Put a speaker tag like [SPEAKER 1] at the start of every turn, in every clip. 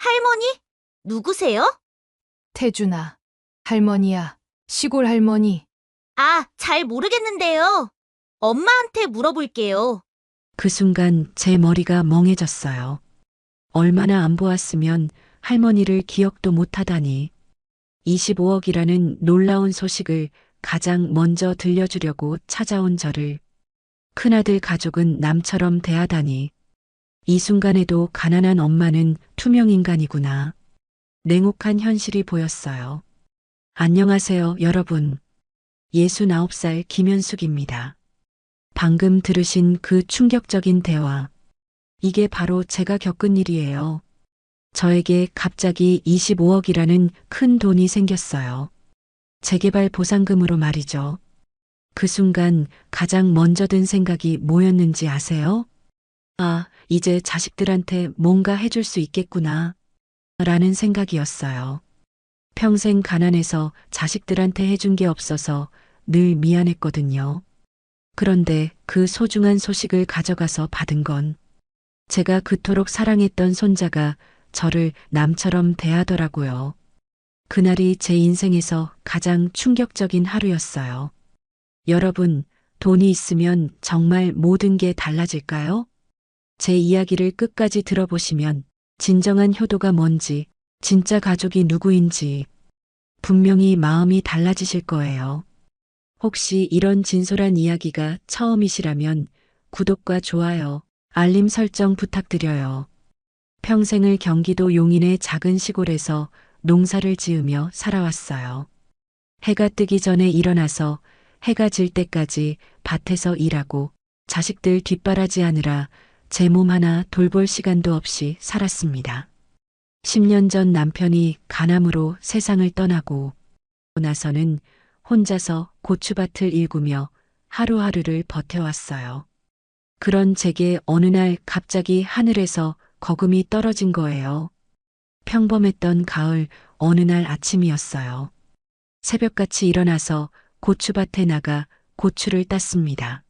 [SPEAKER 1] 할머니? 누구세요?
[SPEAKER 2] 태준아, 할머니야, 시골 할머니.
[SPEAKER 1] 아, 잘 모르겠는데요. 엄마한테 물어볼게요.
[SPEAKER 3] 그 순간 제 머리가 멍해졌어요. 얼마나 안 보았으면 할머니를 기억도 못하다니. 25억이라는 놀라운 소식을 가장 먼저 들려주려고 찾아온 저를 큰아들 가족은 남처럼 대하다니. 이 순간에도 가난한 엄마는 투명인간이구나. 냉혹한 현실이 보였어요. 안녕하세요, 여러분. 69살 김현숙입니다. 방금 들으신 그 충격적인 대화. 이게 바로 제가 겪은 일이에요. 저에게 갑자기 25억이라는 큰 돈이 생겼어요. 재개발 보상금으로 말이죠. 그 순간 가장 먼저 든 생각이 뭐였는지 아세요? 아, 이제 자식들한테 뭔가 해줄 수 있겠구나. 라는 생각이었어요. 평생 가난해서 자식들한테 해준 게 없어서 늘 미안했거든요. 그런데 그 소중한 소식을 가져가서 받은 건 제가 그토록 사랑했던 손자가 저를 남처럼 대하더라고요. 그날이 제 인생에서 가장 충격적인 하루였어요. 여러분, 돈이 있으면 정말 모든 게 달라질까요? 제 이야기를 끝까지 들어보시면 진정한 효도가 뭔지, 진짜 가족이 누구인지 분명히 마음이 달라지실 거예요. 혹시 이런 진솔한 이야기가 처음이시라면 구독과 좋아요, 알림 설정 부탁드려요. 평생을 경기도 용인의 작은 시골에서 농사를 지으며 살아왔어요. 해가 뜨기 전에 일어나서 해가 질 때까지 밭에서 일하고 자식들 뒷바라지하느라 제 몸 하나 돌볼 시간도 없이 살았습니다. 10년 전 남편이 간암으로 세상을 떠나고 나서는 혼자서 고추밭을 일구며 하루하루를 버텨왔어요. 그런 제게 어느 날 갑자기 하늘에서 거금이 떨어진 거예요. 평범했던 가을 어느 날 아침이었어요. 새벽같이 일어나서 고추밭에 나가 고추를 땄습니다.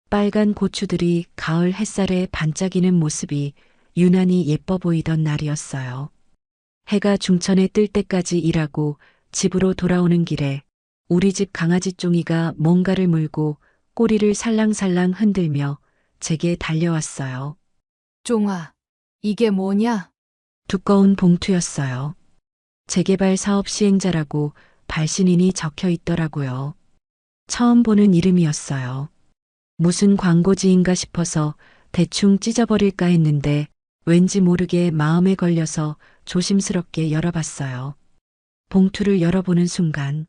[SPEAKER 3] 빨간 고추들이 가을 햇살에 반짝이는 모습이 유난히 예뻐 보이던 날이었어요. 해가 중천에 뜰 때까지 일하고 집으로 돌아오는 길에 우리 집 강아지 쫑이가 뭔가를 물고 꼬리를 살랑살랑 흔들며 제게 달려왔어요.
[SPEAKER 2] 쫑아, 이게 뭐냐?
[SPEAKER 3] 두꺼운 봉투였어요. 재개발 사업 시행자라고 발신인이 적혀 있더라고요. 처음 보는 이름이었어요. 무슨 광고지인가 싶어서 대충 찢어버릴까 했는데 왠지 모르게 마음에 걸려서 조심스럽게 열어봤어요. 봉투를 열어보는 순간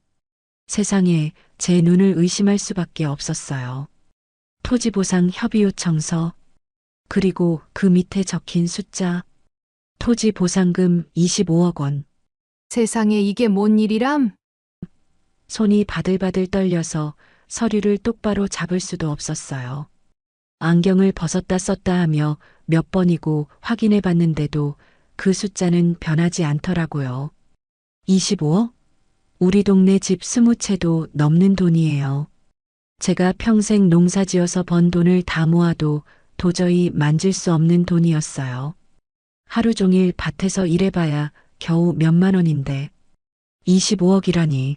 [SPEAKER 3] 세상에 제 눈을 의심할 수밖에 없었어요. 토지보상 협의요청서, 그리고 그 밑에 적힌 숫자, 토지보상금 25억 원.
[SPEAKER 2] 세상에 이게 뭔 일이람?
[SPEAKER 3] 손이 바들바들 떨려서 서류를 똑바로 잡을 수도 없었어요. 안경을 벗었다 썼다 하며 몇 번이고 확인해 봤는데도 그 숫자는 변하지 않더라고요. 25억? 우리 동네 집 20채도 넘는 돈이에요. 제가 평생 농사 지어서 번 돈을 다 모아도 도저히 만질 수 없는 돈이었어요. 하루 종일 밭에서 일해봐야 겨우 몇만 원인데 25억이라니.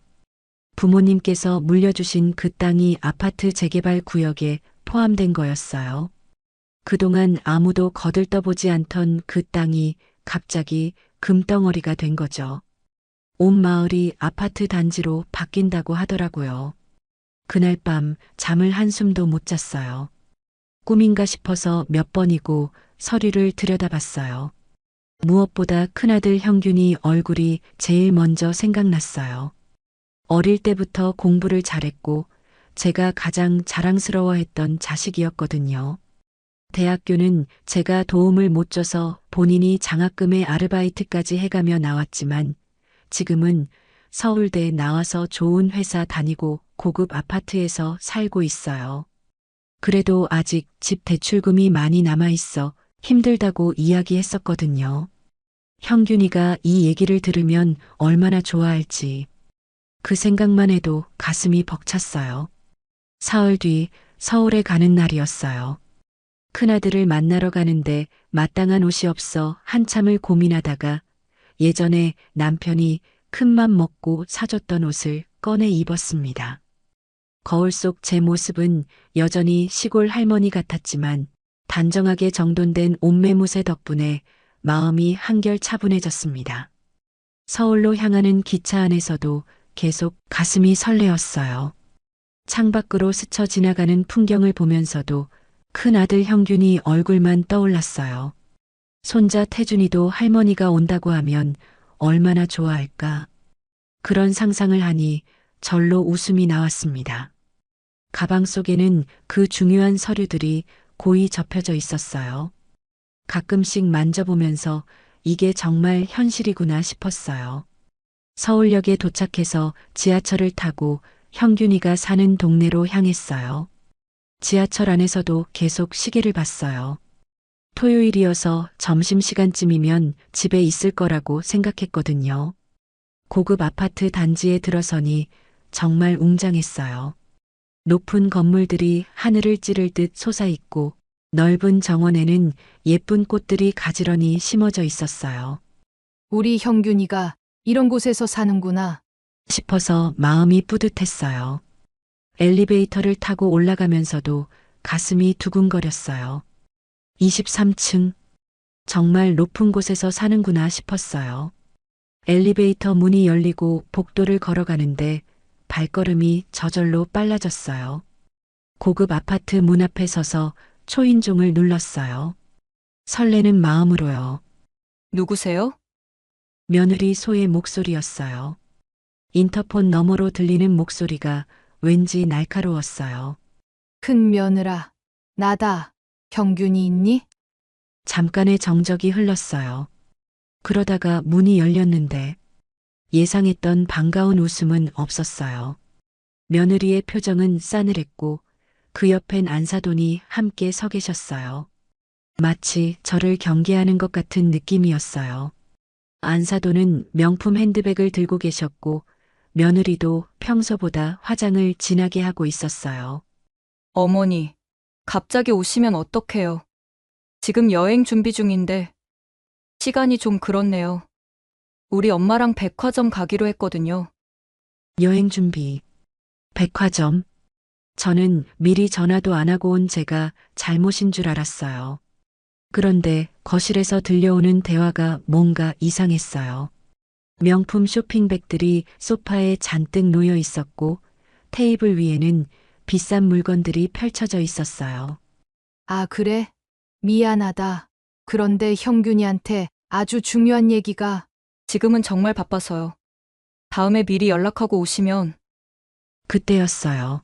[SPEAKER 3] 부모님께서 물려주신 그 땅이 아파트 재개발 구역에 포함된 거였어요. 그동안 아무도 거들떠보지 않던 그 땅이 갑자기 금덩어리가 된 거죠. 온 마을이 아파트 단지로 바뀐다고 하더라고요. 그날 밤 잠을 한숨도 못 잤어요. 꿈인가 싶어서 몇 번이고 서류를 들여다봤어요. 무엇보다 큰아들 형균이 얼굴이 제일 먼저 생각났어요. 어릴 때부터 공부를 잘했고 제가 가장 자랑스러워했던 자식이었거든요. 대학교는 제가 도움을 못 줘서 본인이 장학금에 아르바이트까지 해가며 나왔지만 지금은 서울대 나와서 좋은 회사 다니고 고급 아파트에서 살고 있어요. 그래도 아직 집 대출금이 많이 남아있어 힘들다고 이야기했었거든요. 형균이가 이 얘기를 들으면 얼마나 좋아할지. 그 생각만 해도 가슴이 벅찼어요. 사흘 뒤 서울에 가는 날이었어요. 큰아들을 만나러 가는데 마땅한 옷이 없어 한참을 고민하다가 예전에 남편이 큰맘 먹고 사줬던 옷을 꺼내 입었습니다. 거울 속 제 모습은 여전히 시골 할머니 같았지만 단정하게 정돈된 옷매무새 덕분에 마음이 한결 차분해졌습니다. 서울로 향하는 기차 안에서도 계속 가슴이 설레었어요. 창밖으로 스쳐 지나가는 풍경을 보면서도 큰 아들 형균이 얼굴만 떠올랐어요. 손자 태준이도 할머니가 온다고 하면 얼마나 좋아할까. 그런 상상을 하니 절로 웃음이 나왔습니다. 가방 속에는 그 중요한 서류들이 고이 접혀져 있었어요. 가끔씩 만져보면서 이게 정말 현실이구나 싶었어요. 서울역에 도착해서 지하철을 타고 형균이가 사는 동네로 향했어요. 지하철 안에서도 계속 시계를 봤어요. 토요일이어서 점심시간쯤이면 집에 있을 거라고 생각했거든요. 고급 아파트 단지에 들어서니 정말 웅장했어요. 높은 건물들이 하늘을 찌를 듯 솟아있고 넓은 정원에는 예쁜 꽃들이 가지런히 심어져 있었어요.
[SPEAKER 2] 우리 형균이가 이런 곳에서 사는구나.
[SPEAKER 3] 싶어서 마음이 뿌듯했어요. 엘리베이터를 타고 올라가면서도 가슴이 두근거렸어요. 23층. 정말 높은 곳에서 사는구나 싶었어요. 엘리베이터 문이 열리고 복도를 걸어가는데 발걸음이 저절로 빨라졌어요. 고급 아파트 문 앞에 서서 초인종을 눌렀어요. 설레는 마음으로요.
[SPEAKER 4] 누구세요?
[SPEAKER 3] 며느리 소의 목소리였어요. 인터폰 너머로 들리는 목소리가 왠지 날카로웠어요.
[SPEAKER 2] 큰 며느라. 나다. 형균이 있니?
[SPEAKER 3] 잠깐의 정적이 흘렀어요. 그러다가 문이 열렸는데 예상했던 반가운 웃음은 없었어요. 며느리의 표정은 싸늘했고 그 옆엔 안사돈이 함께 서 계셨어요. 마치 저를 경계하는 것 같은 느낌이었어요. 안사돈은 명품 핸드백을 들고 계셨고 며느리도 평소보다 화장을 진하게 하고 있었어요.
[SPEAKER 4] 어머니, 갑자기 오시면 어떡해요? 지금 여행 준비 중인데 시간이 좀 그렇네요. 우리 엄마랑 백화점 가기로 했거든요.
[SPEAKER 3] 여행 준비. 백화점. 저는 미리 전화도 안 하고 온 제가 잘못인 줄 알았어요. 그런데 거실에서 들려오는 대화가 뭔가 이상했어요. 명품 쇼핑백들이 소파에 잔뜩 놓여 있었고 테이블 위에는 비싼 물건들이 펼쳐져 있었어요.
[SPEAKER 2] 아, 그래? 미안하다. 그런데 형균이한테 아주 중요한 얘기가.
[SPEAKER 4] 지금은 정말 바빠서요. 다음에 미리 연락하고 오시면.
[SPEAKER 3] 그때였어요.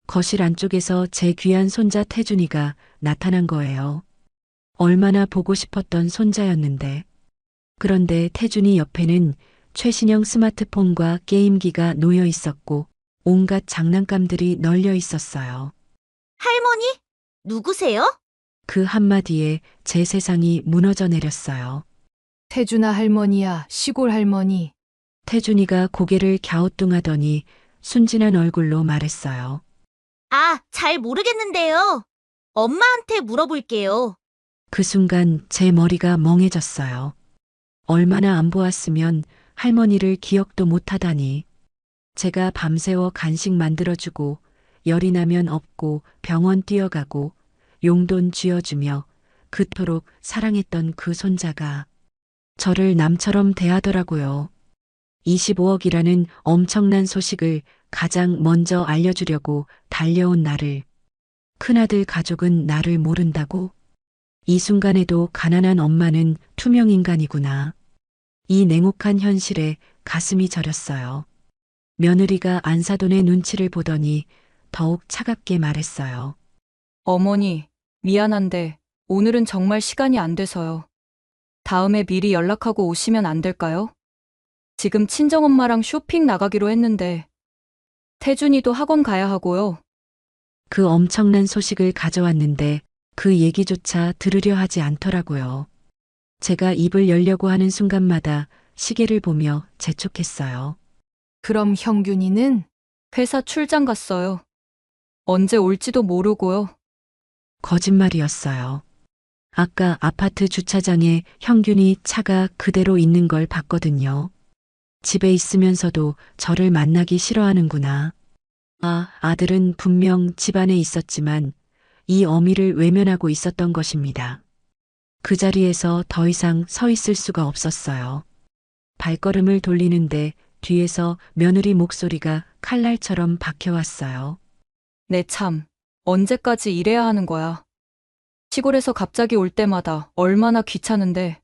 [SPEAKER 3] 거실 안쪽에서 제 귀한 손자 태준이가 나타난 거예요. 얼마나 보고 싶었던 손자였는데. 그런데 태준이 옆에는 최신형 스마트폰과 게임기가 놓여 있었고 온갖 장난감들이 널려 있었어요.
[SPEAKER 1] 할머니? 누구세요?
[SPEAKER 3] 그 한마디에 제 세상이 무너져 내렸어요.
[SPEAKER 2] 태준아 할머니야, 시골 할머니.
[SPEAKER 3] 태준이가 고개를 갸우뚱하더니 순진한 얼굴로 말했어요.
[SPEAKER 1] 아, 잘 모르겠는데요. 엄마한테 물어볼게요.
[SPEAKER 3] 그 순간 제 머리가 멍해졌어요. 얼마나 안 보았으면 할머니를 기억도 못하다니. 제가 밤새워 간식 만들어주고 열이 나면 업고 병원 뛰어가고 용돈 쥐어주며 그토록 사랑했던 그 손자가 저를 남처럼 대하더라고요. 25억이라는 엄청난 소식을 가장 먼저 알려주려고 달려온 나를. 큰아들 가족은 나를 모른다고? 이 순간에도 가난한 엄마는 투명인간이구나. 이 냉혹한 현실에 가슴이 저렸어요. 며느리가 안사돈의 눈치를 보더니 더욱 차갑게 말했어요.
[SPEAKER 4] 어머니, 미안한데 오늘은 정말 시간이 안 돼서요. 다음에 미리 연락하고 오시면 안 될까요? 지금 친정엄마랑 쇼핑 나가기로 했는데 태준이도 학원 가야 하고요.
[SPEAKER 3] 그 엄청난 소식을 가져왔는데 그 얘기조차 들으려 하지 않더라고요. 제가 입을 열려고 하는 순간마다 시계를 보며 재촉했어요.
[SPEAKER 2] 그럼 형균이는?
[SPEAKER 4] 회사 출장 갔어요. 언제 올지도 모르고요.
[SPEAKER 3] 거짓말이었어요. 아까 아파트 주차장에 형균이 차가 그대로 있는 걸 봤거든요. 집에 있으면서도 저를 만나기 싫어하는구나. 아들은 분명 집안에 있었지만 이 어미를 외면하고 있었던 것입니다. 그 자리에서 더 이상 서 있을 수가 없었어요. 발걸음을 돌리는데 뒤에서 며느리 목소리가 칼날처럼 박혀왔어요.
[SPEAKER 4] 내 참, 언제까지 이래야 하는 거야. 시골에서 갑자기 올 때마다 얼마나 귀찮은데.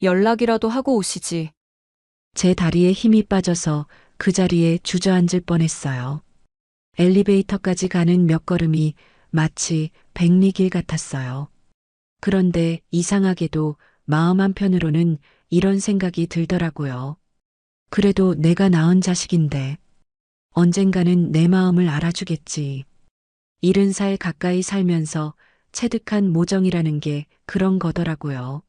[SPEAKER 4] 연락이라도 하고 오시지.
[SPEAKER 3] 제 다리에 힘이 빠져서 그 자리에 주저앉을 뻔했어요. 엘리베이터까지 가는 몇 걸음이 마치 백리길 같았어요. 그런데 이상하게도 마음 한편으로는 이런 생각이 들더라고요. 그래도 내가 낳은 자식인데 언젠가는 내 마음을 알아주겠지. 70살 가까이 살면서 체득한 모정이라는 게 그런 거더라고요.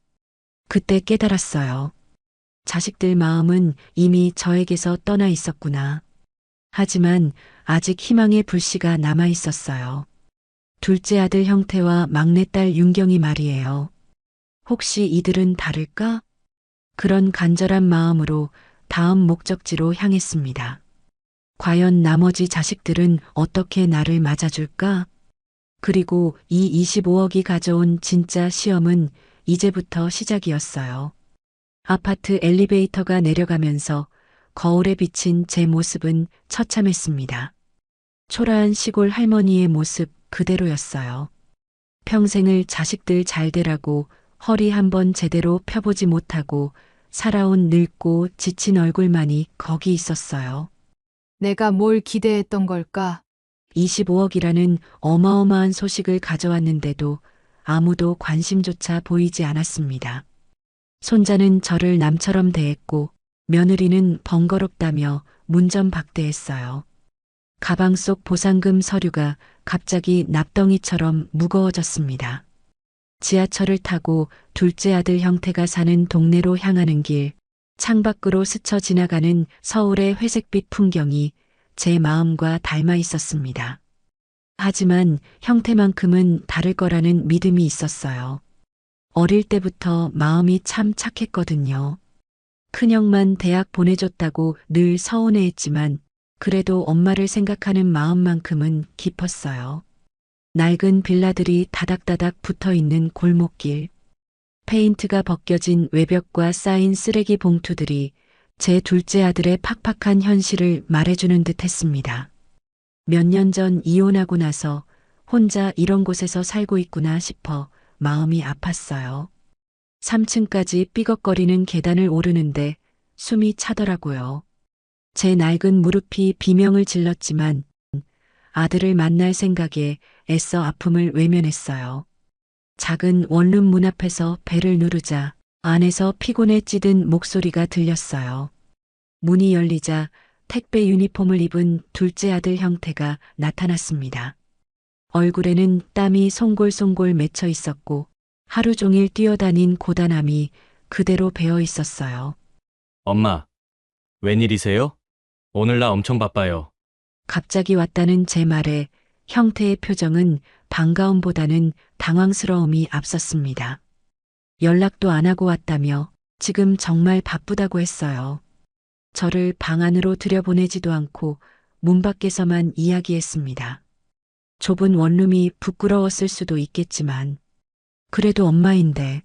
[SPEAKER 3] 그때 깨달았어요. 자식들 마음은 이미 저에게서 떠나 있었구나. 하지만 아직 희망의 불씨가 남아 있었어요. 둘째 아들 형태와 막내딸 윤경이 말이에요. 혹시 이들은 다를까? 그런 간절한 마음으로 다음 목적지로 향했습니다. 과연 나머지 자식들은 어떻게 나를 맞아줄까? 그리고 이 25억이 가져온 진짜 시험은 이제부터 시작이었어요. 아파트 엘리베이터가 내려가면서 거울에 비친 제 모습은 처참했습니다. 초라한 시골 할머니의 모습 그대로였어요. 평생을 자식들 잘 되라고 허리 한번 제대로 펴보지 못하고 살아온 늙고 지친 얼굴만이 거기 있었어요.
[SPEAKER 2] 내가 뭘 기대했던 걸까?
[SPEAKER 3] 25억이라는 어마어마한 소식을 가져왔는데도 아무도 관심조차 보이지 않았습니다. 손자는 저를 남처럼 대했고 며느리는 번거롭다며 문전박대했어요. 가방 속 보상금 서류가 갑자기 납덩이처럼 무거워졌습니다. 지하철을 타고 둘째 아들 형태가 사는 동네로 향하는 길, 창밖으로 스쳐 지나가는 서울의 회색빛 풍경이 제 마음과 닮아 있었습니다. 하지만 형태만큼은 다를 거라는 믿음이 있었어요. 어릴 때부터 마음이 참 착했거든요. 큰형만 대학 보내줬다고 늘 서운해했지만 그래도 엄마를 생각하는 마음만큼은 깊었어요. 낡은 빌라들이 다닥다닥 붙어있는 골목길, 페인트가 벗겨진 외벽과 쌓인 쓰레기 봉투들이 제 둘째 아들의 팍팍한 현실을 말해주는 듯 했습니다. 몇 년 전 이혼하고 나서 혼자 이런 곳에서 살고 있구나 싶어 마음이 아팠어요. 3층까지 삐걱거리는 계단을 오르는데 숨이 차더라고요. 제 낡은 무릎이 비명을 질렀지만 아들을 만날 생각에 애써 아픔을 외면했어요. 작은 원룸 문 앞에서 벨을 누르자 안에서 피곤에 찌든 목소리가 들렸어요. 문이 열리자 택배 유니폼을 입은 둘째 아들 형태가 나타났습니다. 얼굴에는 땀이 송골송골 맺혀 있었고 하루 종일 뛰어다닌 고단함이 그대로 배어 있었어요.
[SPEAKER 5] 엄마, 웬일이세요? 오늘 나 엄청 바빠요.
[SPEAKER 3] 갑자기 왔다는 제 말에 형태의 표정은 반가움보다는 당황스러움이 앞섰습니다. 연락도 안 하고 왔다며 지금 정말 바쁘다고 했어요. 저를 방 안으로 들여보내지도 않고 문 밖에서만 이야기했습니다. 좁은 원룸이 부끄러웠을 수도 있겠지만 그래도 엄마인데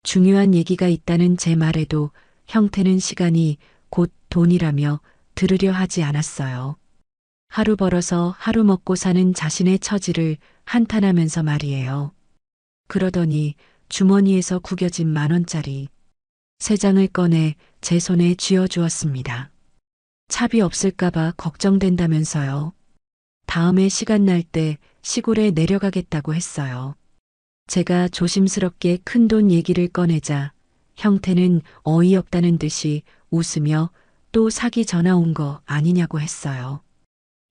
[SPEAKER 3] 중요한 얘기가 있다는 제 말에도 형태는 시간이 곧 돈이라며 들으려 하지 않았어요. 하루 벌어서 하루 먹고 사는 자신의 처지를 한탄하면서 말이에요. 그러더니 주머니에서 구겨진 10,000원짜리 3장을 꺼내 제 손에 쥐어주었습니다. 차비 없을까봐 걱정된다면서요. 다음에 시간 날 때 시골에 내려가겠다고 했어요. 제가 조심스럽게 큰돈 얘기를 꺼내자 형태는 어이없다는 듯이 웃으며 또 사기 전화 온 거 아니냐고 했어요.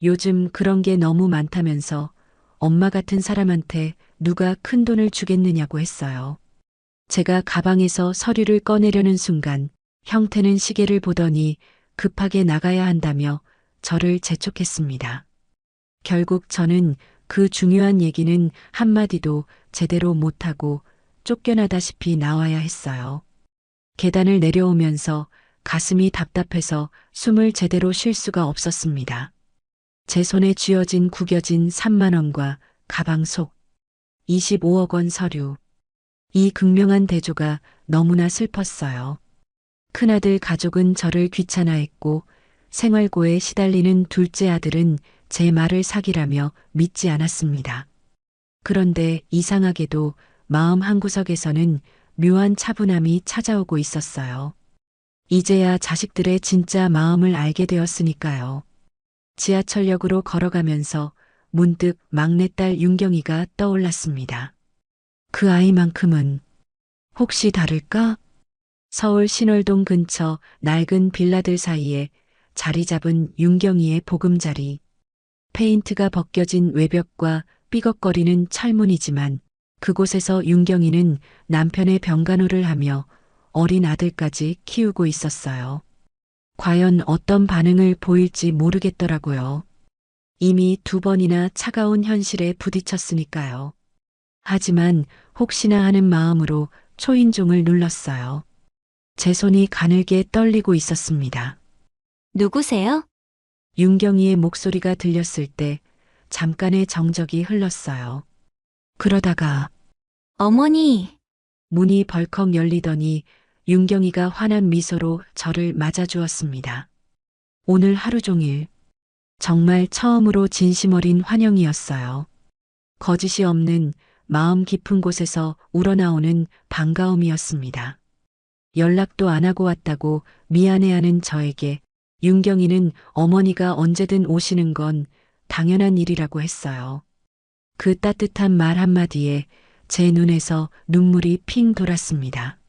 [SPEAKER 3] 요즘 그런 게 너무 많다면서 엄마 같은 사람한테 누가 큰돈을 주겠느냐고 했어요. 제가 가방에서 서류를 꺼내려는 순간 형태는 시계를 보더니 급하게 나가야 한다며 저를 재촉했습니다. 결국 저는 그 중요한 얘기는 한마디도 제대로 못하고 쫓겨나다시피 나와야 했어요. 계단을 내려오면서 가슴이 답답해서 숨을 제대로 쉴 수가 없었습니다. 제 손에 쥐어진 구겨진 3만 원과 가방 속 25억 원 서류. 이 극명한 대조가 너무나 슬펐어요. 큰아들 가족은 저를 귀찮아했고 생활고에 시달리는 둘째 아들은 제 말을 사기라며 믿지 않았습니다. 그런데 이상하게도 마음 한구석에서는 묘한 차분함이 찾아오고 있었어요. 이제야 자식들의 진짜 마음을 알게 되었으니까요. 지하철역으로 걸어가면서 문득 막내딸 윤경이가 떠올랐습니다. 그 아이만큼은 혹시 다를까? 서울 신월동 근처 낡은 빌라들 사이에 자리 잡은 윤경이의 보금자리. 페인트가 벗겨진 외벽과 삐걱거리는 철문이지만 그곳에서 윤경이는 남편의 병간호를 하며 어린 아들까지 키우고 있었어요. 과연 어떤 반응을 보일지 모르겠더라고요. 이미 2번이나 차가운 현실에 부딪혔으니까요. 하지만 혹시나 하는 마음으로 초인종을 눌렀어요. 제 손이 가늘게 떨리고 있었습니다.
[SPEAKER 1] 누구세요?
[SPEAKER 3] 윤경이의 목소리가 들렸을 때 잠깐의 정적이 흘렀어요. 그러다가
[SPEAKER 1] 어머니,
[SPEAKER 3] 문이 벌컥 열리더니 윤경이가 환한 미소로 저를 맞아주었습니다. 오늘 하루 종일 정말 처음으로 진심 어린 환영이었어요. 거짓이 없는 마음 깊은 곳에서 우러나오는 반가움이었습니다. 연락도 안 하고 왔다고 미안해하는 저에게 윤경이는 어머니가 언제든 오시는 건 당연한 일이라고 했어요. 그 따뜻한 말 한마디에 제 눈에서 눈물이 핑 돌았습니다.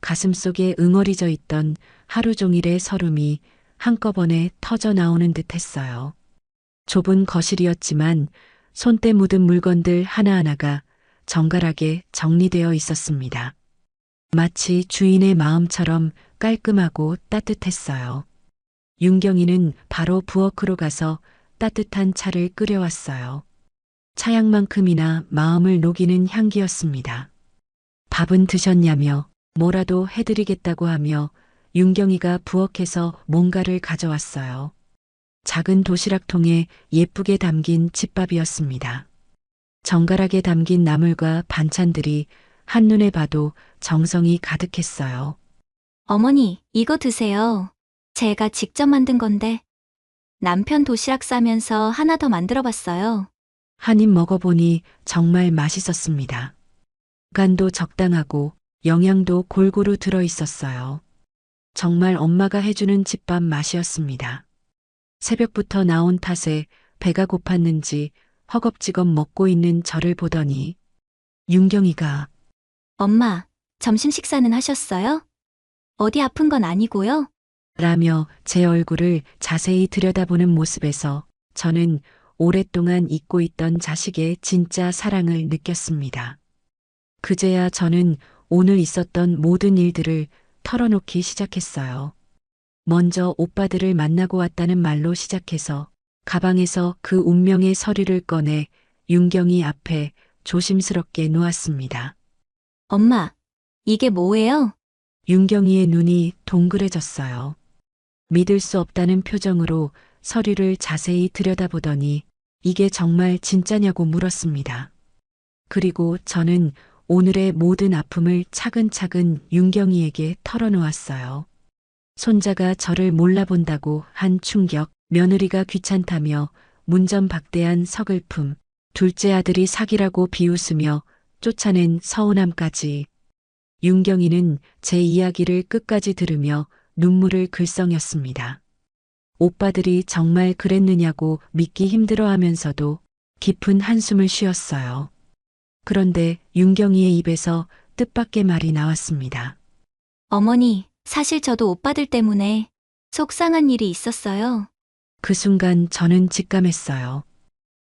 [SPEAKER 3] 가슴속에 응어리져 있던 하루 종일의 서름이 한꺼번에 터져 나오는 듯 했어요. 좁은 거실이었지만 손때 묻은 물건들 하나하나가 정갈하게 정리되어 있었습니다. 마치 주인의 마음처럼 깔끔하고 따뜻했어요. 윤경이는 바로 부엌으로 가서 따뜻한 차를 끓여왔어요. 차향만큼이나 마음을 녹이는 향기였습니다. 밥은 드셨냐며 뭐라도 해드리겠다고 하며 윤경이가 부엌에서 뭔가를 가져왔어요. 작은 도시락통에 예쁘게 담긴 집밥이었습니다. 정갈하게 담긴 나물과 반찬들이 한눈에 봐도 정성이 가득했어요.
[SPEAKER 1] 어머니, 이거 드세요. 제가 직접 만든 건데. 남편 도시락 싸면서 하나 더 만들어 봤어요.
[SPEAKER 3] 한 입 먹어보니 정말 맛있었습니다. 간도 적당하고 영양도 골고루 들어 있었어요. 정말 엄마가 해주는 집밥 맛이었습니다. 새벽부터 나온 탓에 배가 고팠는지 허겁지겁 먹고 있는 저를 보더니 윤경이가
[SPEAKER 1] 엄마, 점심 식사는 하셨어요? 어디 아픈 건 아니고요?
[SPEAKER 3] 라며 제 얼굴을 자세히 들여다보는 모습에서 저는 오랫동안 잊고 있던 자식의 진짜 사랑을 느꼈습니다. 그제야 저는 오늘 있었던 모든 일들을 털어놓기 시작했어요. 먼저 오빠들을 만나고 왔다는 말로 시작해서 가방에서 그 운명의 서류를 꺼내 윤경이 앞에 조심스럽게 놓았습니다.
[SPEAKER 1] 엄마, 이게 뭐예요?
[SPEAKER 3] 윤경이의 눈이 동그래졌어요. 믿을 수 없다는 표정으로 서류를 자세히 들여다보더니 이게 정말 진짜냐고 물었습니다. 그리고 저는 오늘의 모든 아픔을 차근차근 윤경이에게 털어놓았어요. 손자가 저를 몰라본다고 한 충격, 며느리가 귀찮다며 문전박대한 서글픔, 둘째 아들이 사기라고 비웃으며 쫓아낸 서운함까지. 윤경이는 제 이야기를 끝까지 들으며 눈물을 글썽였습니다. 오빠들이 정말 그랬느냐고 믿기 힘들어하면서도 깊은 한숨을 쉬었어요. 그런데 윤경이의 입에서 뜻밖의 말이 나왔습니다.
[SPEAKER 1] 어머니, 사실 저도 오빠들 때문에 속상한 일이 있었어요.
[SPEAKER 3] 그 순간 저는 직감했어요.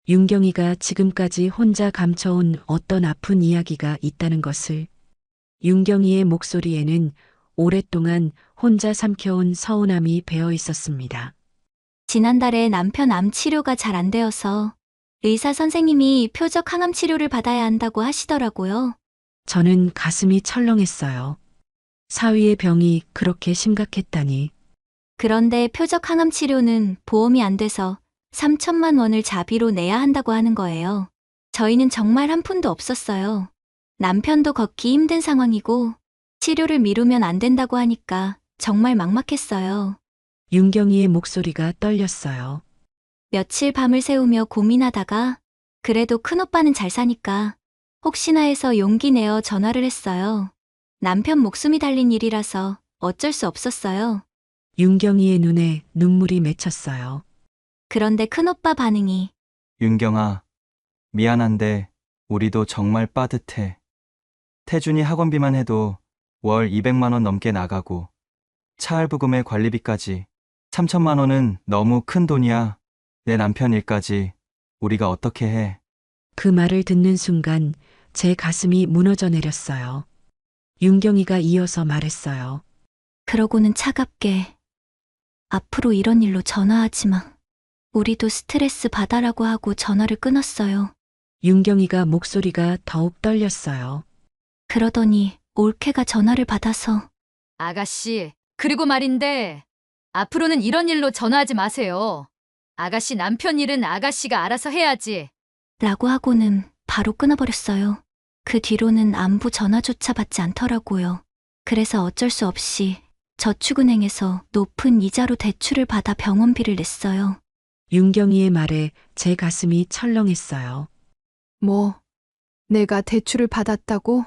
[SPEAKER 3] 윤경이가 지금까지 혼자 감춰온 어떤 아픈 이야기가 있다는 것을. 윤경이의 목소리에는 오랫동안 혼자 삼켜온 서운함이 배어 있었습니다.
[SPEAKER 1] 지난달에 남편 암 치료가 잘 안 되어서 의사 선생님이 표적 항암 치료를 받아야 한다고 하시더라고요.
[SPEAKER 3] 저는 가슴이 철렁했어요. 사위의 병이 그렇게 심각했다니.
[SPEAKER 1] 그런데 표적 항암 치료는 보험이 안 돼서 3천만 원을 자비로 내야 한다고 하는 거예요. 저희는 정말 한 푼도 없었어요. 남편도 걷기 힘든 상황이고 치료를 미루면 안 된다고 하니까 정말 막막했어요.
[SPEAKER 3] 윤경이의 목소리가 떨렸어요.
[SPEAKER 1] 며칠 밤을 새우며 고민하다가 그래도 큰오빠는 잘 사니까 혹시나 해서 용기 내어 전화를 했어요. 남편 목숨이 달린 일이라서 어쩔 수 없었어요.
[SPEAKER 3] 윤경이의 눈에 눈물이 맺혔어요.
[SPEAKER 1] 그런데 큰오빠 반응이
[SPEAKER 6] 윤경아, 미안한데 우리도 정말 빠듯해. 태준이 학원비만 해도 월 200만 원 넘게 나가고 차 할부금에 관리비까지 3천만 원은 너무 큰 돈이야. 내 남편 일까지 우리가 어떻게 해?
[SPEAKER 3] 그 말을 듣는 순간 제 가슴이 무너져 내렸어요. 윤경이가 이어서 말했어요.
[SPEAKER 1] 그러고는 차갑게 앞으로 이런 일로 전화하지 마. 우리도 스트레스 받아라고 하고 전화를 끊었어요.
[SPEAKER 3] 윤경이가 목소리가 더욱 떨렸어요.
[SPEAKER 1] 그러더니 올케가 전화를 받아서
[SPEAKER 2] 아가씨, 그리고 말인데 앞으로는 이런 일로 전화하지 마세요. 아가씨 남편 일은 아가씨가 알아서 해야지.
[SPEAKER 1] 라고 하고는 바로 끊어버렸어요. 그 뒤로는 안부 전화조차 받지 않더라고요. 그래서 어쩔 수 없이 저축은행에서 높은 이자로 대출을 받아 병원비를 냈어요.
[SPEAKER 3] 윤경이의 말에 제 가슴이 철렁했어요.
[SPEAKER 2] 뭐, 내가 대출을 받았다고?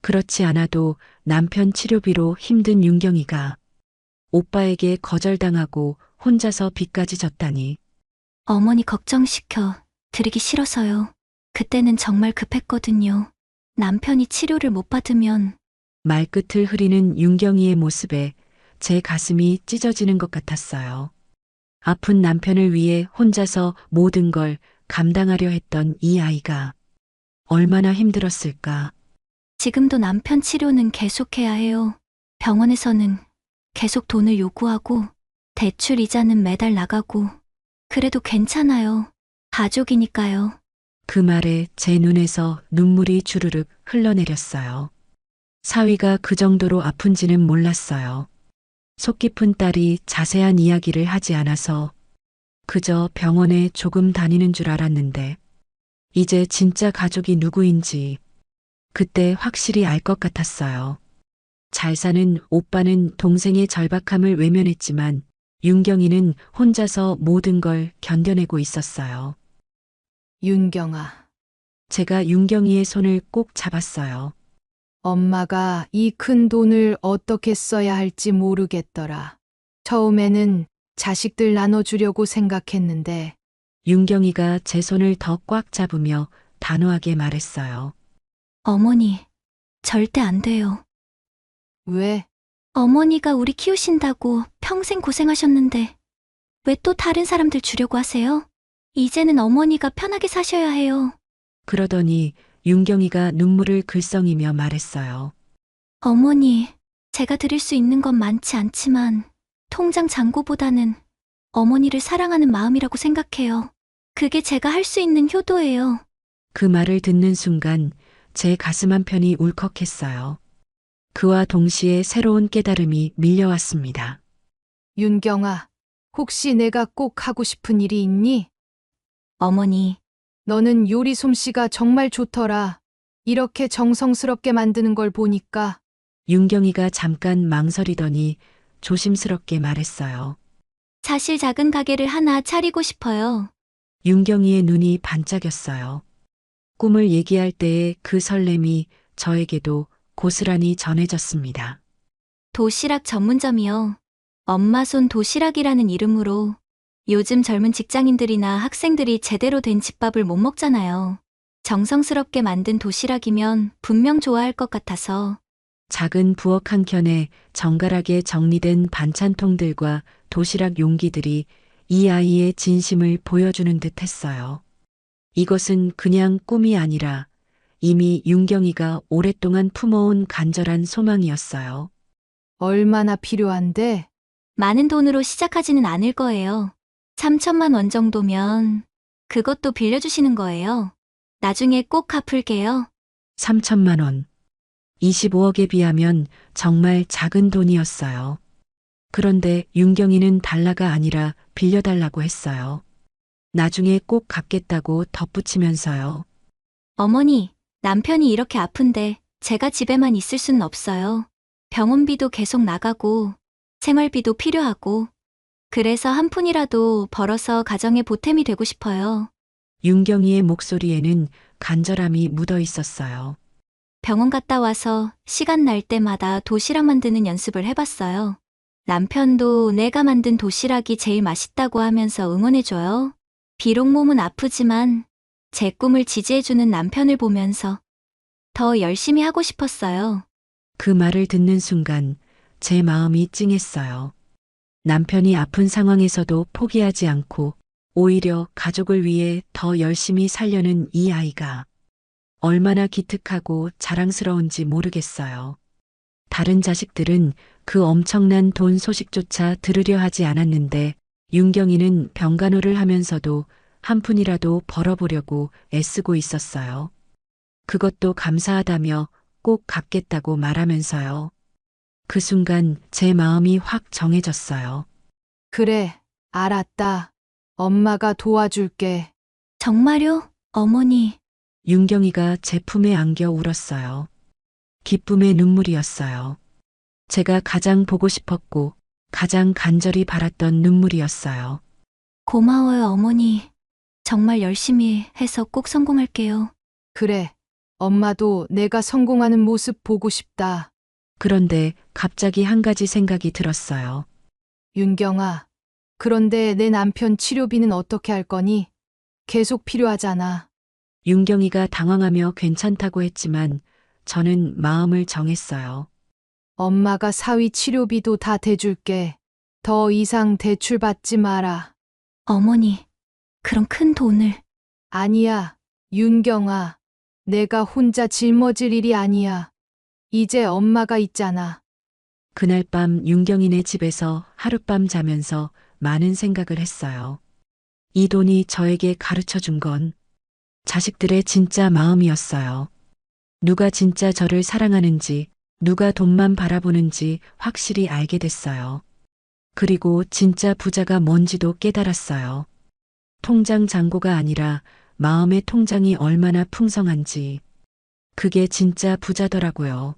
[SPEAKER 3] 그렇지 않아도 남편 치료비로 힘든 윤경이가 오빠에게 거절당하고 혼자서 빚까지 졌다니.
[SPEAKER 1] 어머니 걱정시켜 드리기 싫어서요. 그때는 정말 급했거든요. 남편이 치료를 못 받으면
[SPEAKER 3] 말끝을 흐리는 윤경이의 모습에 제 가슴이 찢어지는 것 같았어요. 아픈 남편을 위해 혼자서 모든 걸 감당하려 했던 이 아이가 얼마나 힘들었을까.
[SPEAKER 1] 지금도 남편 치료는 계속해야 해요. 병원에서는 계속 돈을 요구하고 대출 이자는 매달 나가고 그래도 괜찮아요. 가족이니까요.
[SPEAKER 3] 그 말에 제 눈에서 눈물이 주르륵 흘러내렸어요. 사위가 그 정도로 아픈지는 몰랐어요. 속 깊은 딸이 자세한 이야기를 하지 않아서 그저 병원에 조금 다니는 줄 알았는데 이제 진짜 가족이 누구인지 그때 확실히 알 것 같았어요. 잘 사는 오빠는 동생의 절박함을 외면했지만 윤경이는 혼자서 모든 걸 견뎌내고 있었어요.
[SPEAKER 2] 윤경아,
[SPEAKER 3] 제가 윤경이의 손을 꼭 잡았어요.
[SPEAKER 2] 엄마가 이 큰 돈을 어떻게 써야 할지 모르겠더라. 처음에는 자식들 나눠주려고 생각했는데
[SPEAKER 3] 윤경이가 제 손을 더 꽉 잡으며 단호하게 말했어요.
[SPEAKER 1] 어머니, 절대 안 돼요.
[SPEAKER 2] 왜?
[SPEAKER 1] 어머니가 우리 키우신다고 평생 고생하셨는데 왜 또 다른 사람들 주려고 하세요? 이제는 어머니가 편하게 사셔야 해요.
[SPEAKER 3] 그러더니 윤경이가 눈물을 글썽이며 말했어요.
[SPEAKER 1] 어머니, 제가 드릴 수 있는 건 많지 않지만 통장 잔고보다는 어머니를 사랑하는 마음이라고 생각해요. 그게 제가 할 수 있는 효도예요.
[SPEAKER 3] 그 말을 듣는 순간 제 가슴 한편이 울컥했어요. 그와 동시에 새로운 깨달음이 밀려왔습니다.
[SPEAKER 2] 윤경아, 혹시 내가 꼭 하고 싶은 일이 있니?
[SPEAKER 1] 어머니,
[SPEAKER 2] 너는 요리 솜씨가 정말 좋더라. 이렇게 정성스럽게 만드는 걸 보니까
[SPEAKER 3] 윤경이가 잠깐 망설이더니 조심스럽게 말했어요.
[SPEAKER 1] 사실 작은 가게를 하나 차리고 싶어요.
[SPEAKER 3] 윤경이의 눈이 반짝였어요. 꿈을 얘기할 때의 그 설렘이 저에게도 고스란히 전해졌습니다.
[SPEAKER 1] 도시락 전문점이요. 엄마 손 도시락이라는 이름으로 요즘 젊은 직장인들이나 학생들이 제대로 된 집밥을 못 먹잖아요. 정성스럽게 만든 도시락이면 분명 좋아할 것 같아서
[SPEAKER 3] 작은 부엌 한켠에 정갈하게 정리된 반찬통들과 도시락 용기들이 이 아이의 진심을 보여주는 듯 했어요. 이것은 그냥 꿈이 아니라 이미 윤경이가 오랫동안 품어온 간절한 소망이었어요.
[SPEAKER 2] 얼마나 필요한데?
[SPEAKER 1] 많은 돈으로 시작하지는 않을 거예요. 3천만 원 정도면 그것도 빌려주시는 거예요. 나중에 꼭 갚을게요.
[SPEAKER 3] 3천만 원. 25억에 비하면 정말 작은 돈이었어요. 그런데 윤경이는 달라가 아니라 빌려달라고 했어요. 나중에 꼭 갚겠다고 덧붙이면서요.
[SPEAKER 1] 어머니, 남편이 이렇게 아픈데 제가 집에만 있을 수는 없어요. 병원비도 계속 나가고 생활비도 필요하고 그래서 한 푼이라도 벌어서 가정에 보탬이 되고 싶어요.
[SPEAKER 3] 윤경이의 목소리에는 간절함이 묻어 있었어요.
[SPEAKER 1] 병원 갔다 와서 시간 날 때마다 도시락 만드는 연습을 해봤어요. 남편도 내가 만든 도시락이 제일 맛있다고 하면서 응원해줘요. 비록 몸은 아프지만 제 꿈을 지지해주는 남편을 보면서 더 열심히 하고 싶었어요.
[SPEAKER 3] 그 말을 듣는 순간 제 마음이 찡했어요. 남편이 아픈 상황에서도 포기하지 않고 오히려 가족을 위해 더 열심히 살려는 이 아이가 얼마나 기특하고 자랑스러운지 모르겠어요. 다른 자식들은 그 엄청난 돈 소식조차 들으려 하지 않았는데 윤경이는 병간호를 하면서도 한 푼이라도 벌어보려고 애쓰고 있었어요. 그것도 감사하다며 꼭 갚겠다고 말하면서요. 그 순간 제 마음이 확 정해졌어요.
[SPEAKER 7] 그래, 알았다. 엄마가 도와줄게.
[SPEAKER 1] 정말요? 어머니,
[SPEAKER 3] 윤경이가 제 품에 안겨 울었어요. 기쁨의 눈물이었어요. 제가 가장 보고 싶었고 가장 간절히 바랐던 눈물이었어요.
[SPEAKER 1] 고마워요, 어머니. 정말 열심히 해서 꼭 성공할게요.
[SPEAKER 7] 그래, 엄마도 내가 성공하는 모습 보고 싶다.
[SPEAKER 3] 그런데 갑자기 한 가지 생각이 들었어요.
[SPEAKER 7] 윤경아, 그런데 내 남편 치료비는 어떻게 할 거니? 계속 필요하잖아.
[SPEAKER 3] 윤경이가 당황하며 괜찮다고 했지만 저는 마음을 정했어요.
[SPEAKER 7] 엄마가 사위 치료비도 다 대줄게. 더 이상 대출 받지 마라.
[SPEAKER 1] 어머니, 그런 큰 돈을.
[SPEAKER 7] 아니야, 윤경아. 내가 혼자 짊어질 일이 아니야. 이제 엄마가 있잖아.
[SPEAKER 3] 그날 밤 윤경이네 집에서 하룻밤 자면서 많은 생각을 했어요. 이 돈이 저에게 가르쳐 준 건 자식들의 진짜 마음이었어요. 누가 진짜 저를 사랑하는지, 누가 돈만 바라보는지 확실히 알게 됐어요. 그리고 진짜 부자가 뭔지도 깨달았어요. 통장 잔고가 아니라 마음의 통장이 얼마나 풍성한지. 그게 진짜 부자더라고요.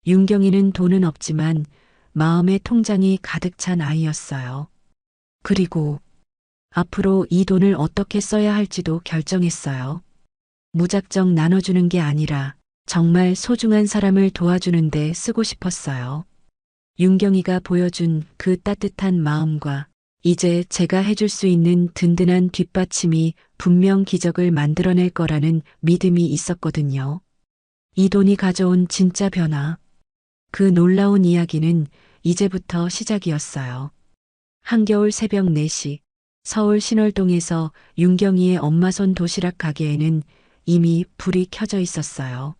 [SPEAKER 3] 윤경이는 돈은 없지만 마음의 통장이 가득 찬 아이였어요. 그리고 앞으로 이 돈을 어떻게 써야 할지도 결정했어요. 무작정 나눠주는 게 아니라 정말 소중한 사람을 도와주는 데 쓰고 싶었어요. 윤경이가 보여준 그 따뜻한 마음과 이제 제가 해줄 수 있는 든든한 뒷받침이 분명 기적을 만들어낼 거라는 믿음이 있었거든요. 이 돈이 가져온 진짜 변화. 그 놀라운 이야기는 이제부터 시작이었어요. 한겨울 새벽 4시 서울 신월동에서 윤경이의 엄마 손 도시락 가게에는 이미 불이 켜져 있었어요.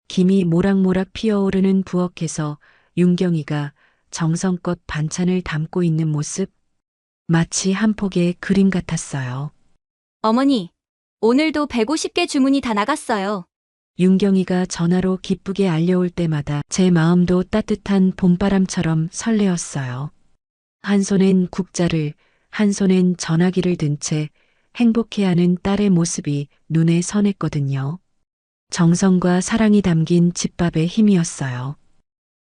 [SPEAKER 3] 김이 모락모락 피어오르는 부엌에서 윤경이가 정성껏 반찬을 담고 있는 모습, 마치 한 폭의 그림 같았어요.
[SPEAKER 1] 어머니, 오늘도 150개 주문이 다 나갔어요.
[SPEAKER 3] 윤경이가 전화로 기쁘게 알려올 때마다 제 마음도 따뜻한 봄바람처럼 설레었어요. 한 손엔 국자를, 한 손엔 전화기를 든 채 행복해하는 딸의 모습이 눈에 선했거든요. 정성과 사랑이 담긴 집밥의 힘이었어요.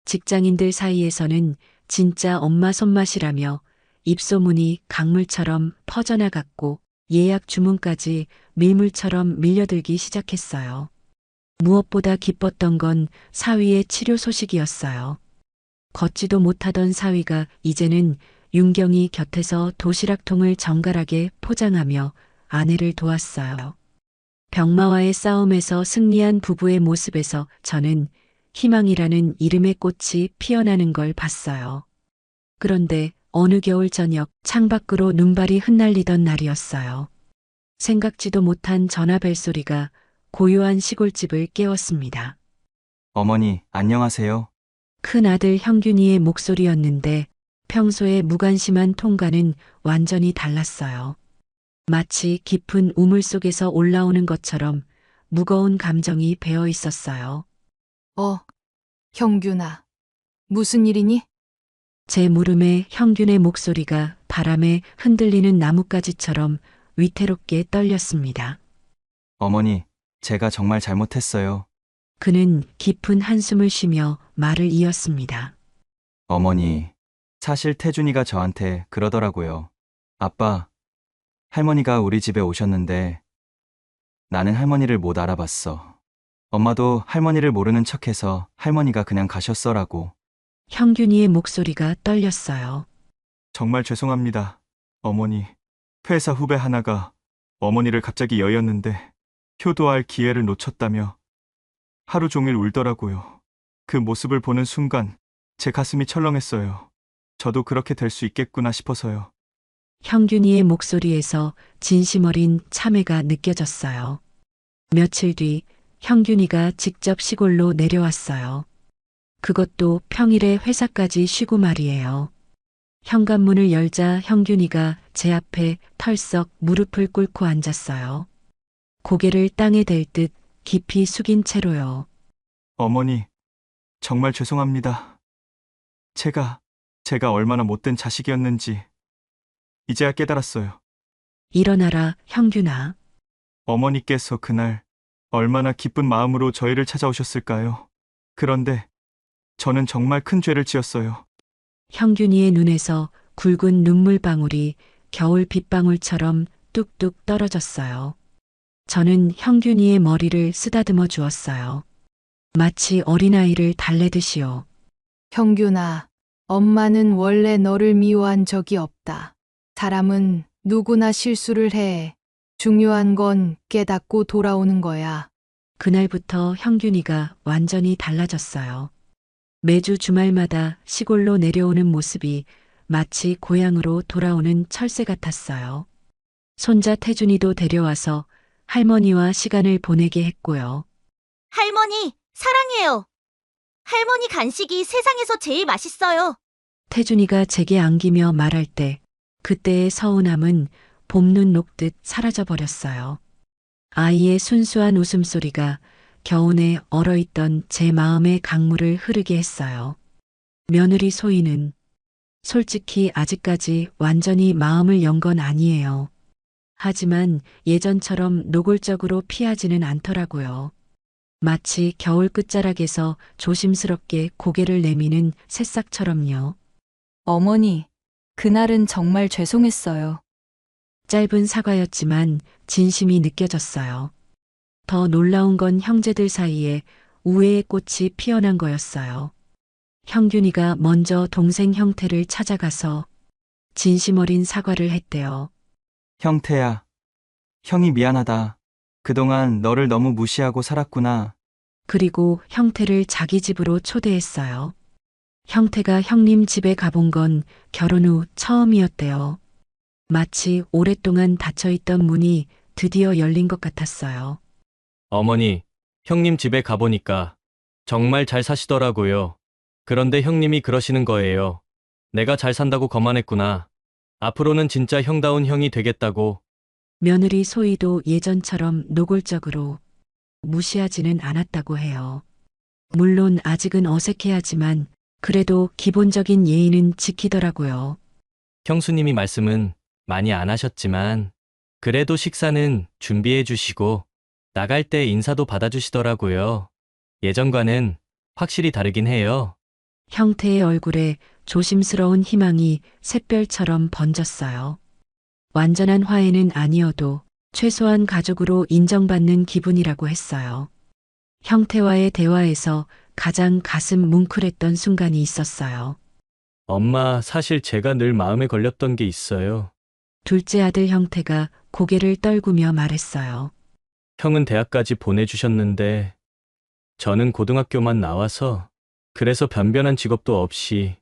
[SPEAKER 3] 직장인들 사이에서는 진짜 엄마 손맛이라며 입소문이 강물처럼 퍼져나갔고 예약 주문까지 밀물처럼 밀려들기 시작했어요. 무엇보다 기뻤던 건 사위의 치료 소식이었어요. 걷지도 못하던 사위가 이제는 윤경이 곁에서 도시락통을 정갈하게 포장하며 아내를 도왔어요. 병마와의 싸움에서 승리한 부부의 모습에서 저는 희망이라는 이름의 꽃이 피어나는 걸 봤어요. 그런데 어느 겨울 저녁 창밖으로 눈발이 흩날리던 날이었어요. 생각지도 못한 전화 벨소리가 고요한 시골집을 깨웠습니다.
[SPEAKER 6] 어머니, 안녕하세요.
[SPEAKER 3] 큰 아들 형균이의 목소리였는데 평소에 무관심한 통과는 완전히 달랐어요. 마치 깊은 우물 속에서 올라오는 것처럼 무거운 감정이 배어 있었어요.
[SPEAKER 7] 형균아. 무슨 일이니?
[SPEAKER 3] 제 물음에 형균의 목소리가 바람에 흔들리는 나뭇가지처럼 위태롭게 떨렸습니다.
[SPEAKER 6] 어머니, 제가 정말 잘못했어요.
[SPEAKER 3] 그는 깊은 한숨을 쉬며 말을 이었습니다.
[SPEAKER 6] 어머니, 사실 태준이가 저한테 그러더라고요. 아빠, 할머니가 우리 집에 오셨는데 나는 할머니를 못 알아봤어. 엄마도 할머니를 모르는 척해서 할머니가 그냥 가셨어라고.
[SPEAKER 3] 형균이의 목소리가 떨렸어요.
[SPEAKER 6] 정말 죄송합니다, 어머니. 회사 후배 하나가 어머니를 갑자기 여였는데 효도할 기회를 놓쳤다며 하루 종일 울더라고요. 그 모습을 보는 순간 제 가슴이 철렁했어요. 저도 그렇게 될 수 있겠구나 싶어서요.
[SPEAKER 3] 형균이의 목소리에서 진심 어린 참회가 느껴졌어요. 며칠 뒤 형균이가 직접 시골로 내려왔어요. 그것도 평일에 회사까지 쉬고 말이에요. 현관문을 열자 형균이가 제 앞에 털썩 무릎을 꿇고 앉았어요. 고개를 땅에 댈 듯 깊이 숙인 채로요.
[SPEAKER 6] 어머니, 정말 죄송합니다. 제가 얼마나 못된 자식이었는지 이제야 깨달았어요.
[SPEAKER 3] 일어나라, 형균아.
[SPEAKER 6] 어머니께서 그날 얼마나 기쁜 마음으로 저희를 찾아오셨을까요? 그런데 저는 정말 큰 죄를 지었어요.
[SPEAKER 3] 형균이의 눈에서 굵은 눈물방울이 겨울 빗방울처럼 뚝뚝 떨어졌어요. 저는 형균이의 머리를 쓰다듬어 주었어요. 마치 어린아이를 달래듯이요.
[SPEAKER 7] 형균아, 엄마는 원래 너를 미워한 적이 없다. 사람은 누구나 실수를 해. 중요한 건 깨닫고 돌아오는 거야.
[SPEAKER 3] 그날부터 형균이가 완전히 달라졌어요. 매주 주말마다 시골로 내려오는 모습이 마치 고향으로 돌아오는 철새 같았어요. 손자 태준이도 데려와서 할머니와 시간을 보내게 했고요.
[SPEAKER 1] 할머니, 사랑해요. 할머니 간식이 세상에서 제일 맛있어요.
[SPEAKER 3] 태준이가 제게 안기며 말할 때 그때의 서운함은 봄눈 녹듯 사라져 버렸어요. 아이의 순수한 웃음소리가 겨우내 얼어있던 제 마음의 강물을 흐르게 했어요. 며느리 소희는 솔직히 아직까지 완전히 마음을 연 건 아니에요. 하지만 예전처럼 노골적으로 피하지는 않더라고요. 마치 겨울 끝자락에서 조심스럽게 고개를 내미는 새싹처럼요.
[SPEAKER 4] 어머니, 그날은 정말 죄송했어요.
[SPEAKER 3] 짧은 사과였지만 진심이 느껴졌어요. 더 놀라운 건 형제들 사이에 우애의 꽃이 피어난 거였어요. 형균이가 먼저 동생 형태를 찾아가서 진심 어린 사과를 했대요.
[SPEAKER 6] 형태야, 형이 미안하다. 그동안 너를 너무 무시하고 살았구나.
[SPEAKER 3] 그리고 형태를 자기 집으로 초대했어요. 형태가 형님 집에 가본 건 결혼 후 처음이었대요. 마치 오랫동안 닫혀있던 문이 드디어 열린 것 같았어요.
[SPEAKER 5] 어머니, 형님 집에 가보니까 정말 잘 사시더라고요. 그런데 형님이 그러시는 거예요. 내가 잘 산다고 거만했구나. 앞으로는 진짜 형다운 형이 되겠다고.
[SPEAKER 3] 며느리 소희도 예전처럼 노골적으로 무시하지는 않았다고 해요. 물론 아직은 어색해하지만 그래도 기본적인 예의는 지키더라고요.
[SPEAKER 5] 형수님이 말씀은 많이 안 하셨지만 그래도 식사는 준비해 주시고 나갈 때 인사도 받아주시더라고요. 예전과는 확실히 다르긴 해요.
[SPEAKER 3] 형태의 얼굴에 조심스러운 희망이 샛별처럼 번졌어요. 완전한 화해는 아니어도 최소한 가족으로 인정받는 기분이라고 했어요. 형태와의 대화에서 가장 가슴 뭉클했던 순간이 있었어요.
[SPEAKER 5] 엄마, 사실 제가 늘 마음에 걸렸던 게 있어요.
[SPEAKER 3] 둘째 아들 형태가 고개를 떨구며 말했어요.
[SPEAKER 5] 형은 대학까지 보내주셨는데 저는 고등학교만 나와서 그래서 변변한 직업도 없이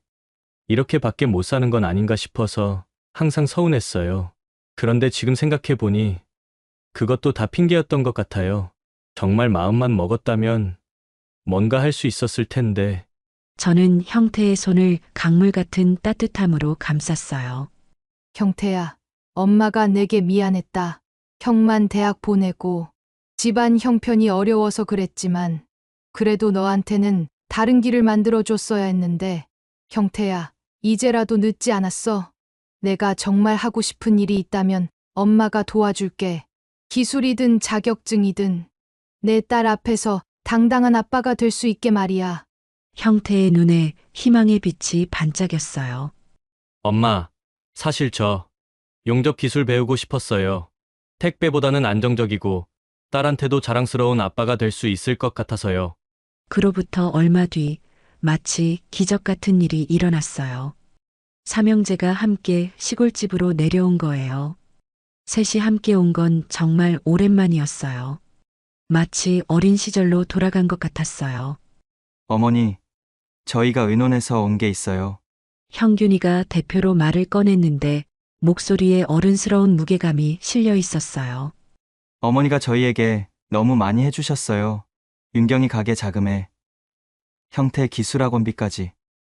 [SPEAKER 5] 이렇게밖에 못 사는 건 아닌가 싶어서 항상 서운했어요. 그런데 지금 생각해보니 그것도 다 핑계였던 것 같아요. 정말 마음만 먹었다면 뭔가 할 수 있었을 텐데.
[SPEAKER 3] 저는 형태의 손을 강물 같은 따뜻함으로 감쌌어요.
[SPEAKER 7] 형태야, 엄마가 내게 미안했다. 형만 대학 보내고 집안 형편이 어려워서 그랬지만 그래도 너한테는 다른 길을 만들어줬어야 했는데 형태야, 이제라도 늦지 않았어. 내가 정말 하고 싶은 일이 있다면 엄마가 도와줄게. 기술이든 자격증이든 내 딸 앞에서 당당한 아빠가 될 수 있게 말이야.
[SPEAKER 3] 형태의 눈에 희망의 빛이 반짝였어요.
[SPEAKER 5] 엄마, 사실 저 용접 기술 배우고 싶었어요. 택배보다는 안정적이고 딸한테도 자랑스러운 아빠가 될 수 있을 것 같아서요.
[SPEAKER 3] 그로부터 얼마 뒤 마치 기적 같은 일이 일어났어요. 삼형제가 함께 시골집으로 내려온 거예요. 셋이 함께 온 건 정말 오랜만이었어요. 마치 어린 시절로 돌아간 것 같았어요.
[SPEAKER 6] 어머니, 저희가 의논해서 온 게 있어요.
[SPEAKER 3] 형균이가 대표로 말을 꺼냈는데 목소리에 어른스러운 무게감이 실려 있었어요.
[SPEAKER 6] 어머니가 저희에게 너무 많이 해주셨어요. 윤경이 가게 자금에 형태 기술학원비까지.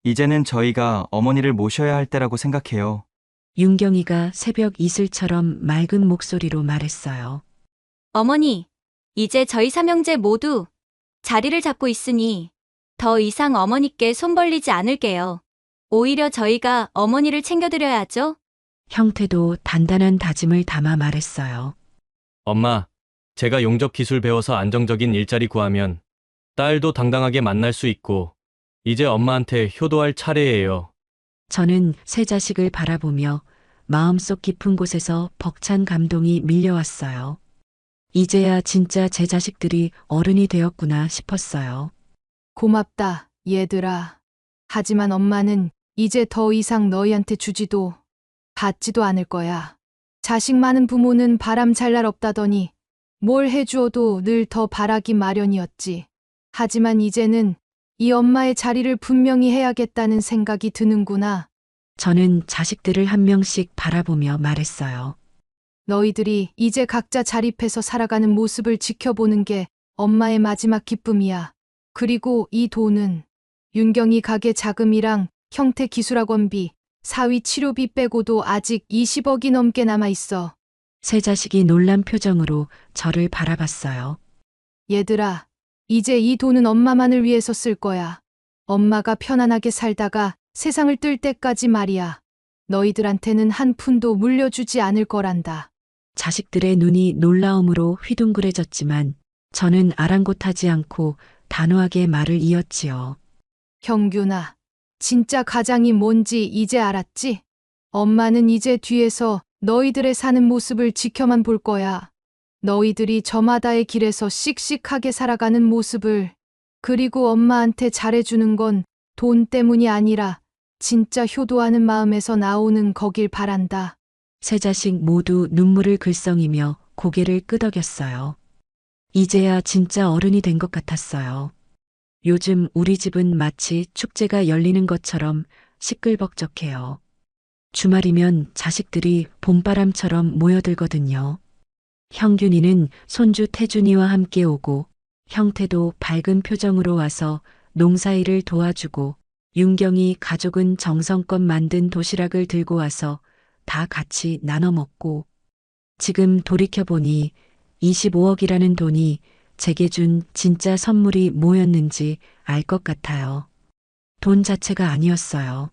[SPEAKER 6] 이제는 저희가 어머니를 모셔야 할 때라고 생각해요.
[SPEAKER 3] 윤경이가 새벽 이슬처럼 맑은 목소리로 말했어요.
[SPEAKER 1] 어머니, 이제 저희 삼형제 모두 자리를 잡고 있으니 더 이상 어머니께 손 벌리지 않을게요. 오히려 저희가 어머니를 챙겨드려야죠.
[SPEAKER 3] 형태도 단단한 다짐을 담아 말했어요.
[SPEAKER 5] 엄마, 제가 용접 기술 배워서 안정적인 일자리 구하면 딸도 당당하게 만날 수 있고 이제 엄마한테 효도할 차례예요.
[SPEAKER 3] 저는 새 자식을 바라보며 마음속 깊은 곳에서 벅찬 감동이 밀려왔어요. 이제야 진짜 제 자식들이 어른이 되었구나 싶었어요.
[SPEAKER 7] 고맙다, 얘들아. 하지만 엄마는 이제 더 이상 너희한테 주지도 받지도 않을 거야. 자식 많은 부모는 바람 잘 날 없다더니 뭘 해주어도 늘 더 바라기 마련이었지. 하지만 이제는 이 엄마의 자리를 분명히 해야겠다는 생각이 드는구나.
[SPEAKER 3] 저는 자식들을 한 명씩 바라보며 말했어요.
[SPEAKER 7] 너희들이 이제 각자 자립해서 살아가는 모습을 지켜보는 게 엄마의 마지막 기쁨이야. 그리고 이 돈은 윤경이 가게 자금이랑 형태 기술학원비, 사위 치료비 빼고도 아직 20억이 넘게 남아있어.
[SPEAKER 3] 새 자식이 놀란 표정으로 저를 바라봤어요.
[SPEAKER 7] 얘들아, 이제 이 돈은 엄마만을 위해서 쓸 거야. 엄마가 편안하게 살다가 세상을 뜰 때까지 말이야. 너희들한테는 한 푼도 물려주지 않을 거란다.
[SPEAKER 3] 자식들의 눈이 놀라움으로 휘둥그레졌지만 저는 아랑곳하지 않고 단호하게 말을 이었지요.
[SPEAKER 7] 형균아, 진짜 가장이 뭔지 이제 알았지? 엄마는 이제 뒤에서 너희들의 사는 모습을 지켜만 볼 거야. 너희들이 저마다의 길에서 씩씩하게 살아가는 모습을. 그리고 엄마한테 잘해주는 건 돈 때문이 아니라 진짜 효도하는 마음에서 나오는 거길 바란다.
[SPEAKER 3] 세 자식 모두 눈물을 글썽이며 고개를 끄덕였어요. 이제야 진짜 어른이 된 것 같았어요. 요즘 우리 집은 마치 축제가 열리는 것처럼 시끌벅적해요. 주말이면 자식들이 봄바람처럼 모여들거든요. 형균이는 손주 태준이와 함께 오고 형태도 밝은 표정으로 와서 농사일을 도와주고 윤경이 가족은 정성껏 만든 도시락을 들고 와서 다 같이 나눠 먹고 지금 돌이켜보니 25억이라는 돈이 제게 준 진짜 선물이 뭐였는지 알 것 같아요. 돈 자체가 아니었어요.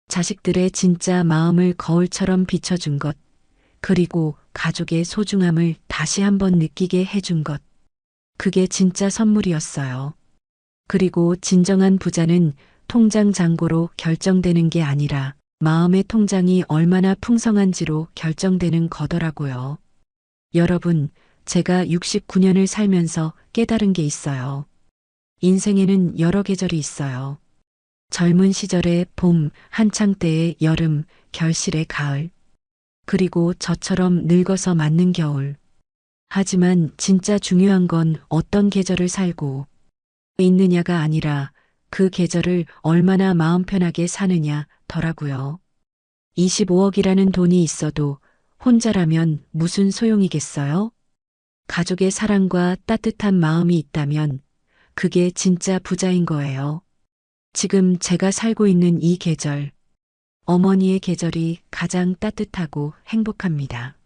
[SPEAKER 3] 자식들의 진짜 마음을 거울처럼 비춰준 것, 그리고 가족의 소중함을 다시 한번 느끼게 해준 것. 그게 진짜 선물이었어요. 그리고 진정한 부자는 통장 잔고로 결정되는 게 아니라 마음의 통장이 얼마나 풍성한지로 결정되는 거더라고요. 여러분, 제가 69년을 살면서 깨달은 게 있어요. 인생에는 여러 계절이 있어요. 젊은 시절의 봄, 한창 때의 여름, 결실의 가을. 그리고 저처럼 늙어서 맞는 겨울. 하지만 진짜 중요한 건 어떤 계절을 살고 있느냐가 아니라 그 계절을 얼마나 마음 편하게 사느냐 더라고요. 25억이라는 돈이 있어도 혼자라면 무슨 소용이겠어요? 가족의 사랑과 따뜻한 마음이 있다면 그게 진짜 부자인 거예요. 지금 제가 살고 있는 이 계절, 어머니의 계절이 가장 따뜻하고 행복합니다.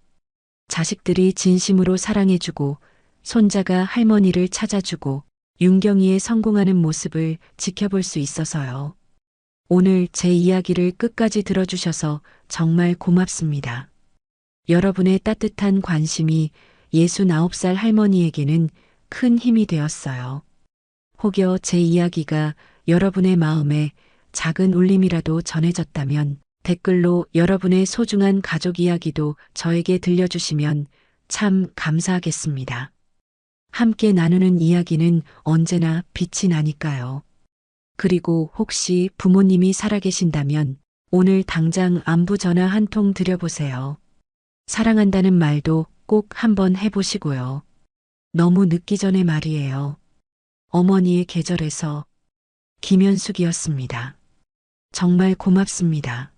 [SPEAKER 3] 자식들이 진심으로 사랑해주고 손자가 할머니를 찾아주고 윤경이의 성공하는 모습을 지켜볼 수 있어서요. 오늘 제 이야기를 끝까지 들어주셔서 정말 고맙습니다. 여러분의 따뜻한 관심이 69살 할머니에게는 큰 힘이 되었어요. 혹여 제 이야기가 여러분의 마음에 작은 울림이라도 전해졌다면 댓글로 여러분의 소중한 가족 이야기도 저에게 들려주시면 참 감사하겠습니다. 함께 나누는 이야기는 언제나 빛이 나니까요. 그리고 혹시 부모님이 살아계신다면 오늘 당장 안부 전화 한 통 드려보세요. 사랑한다는 말도 꼭 한번 해보시고요. 너무 늦기 전에 말이에요. 어머니의 계절에서 김현숙이었습니다. 정말 고맙습니다.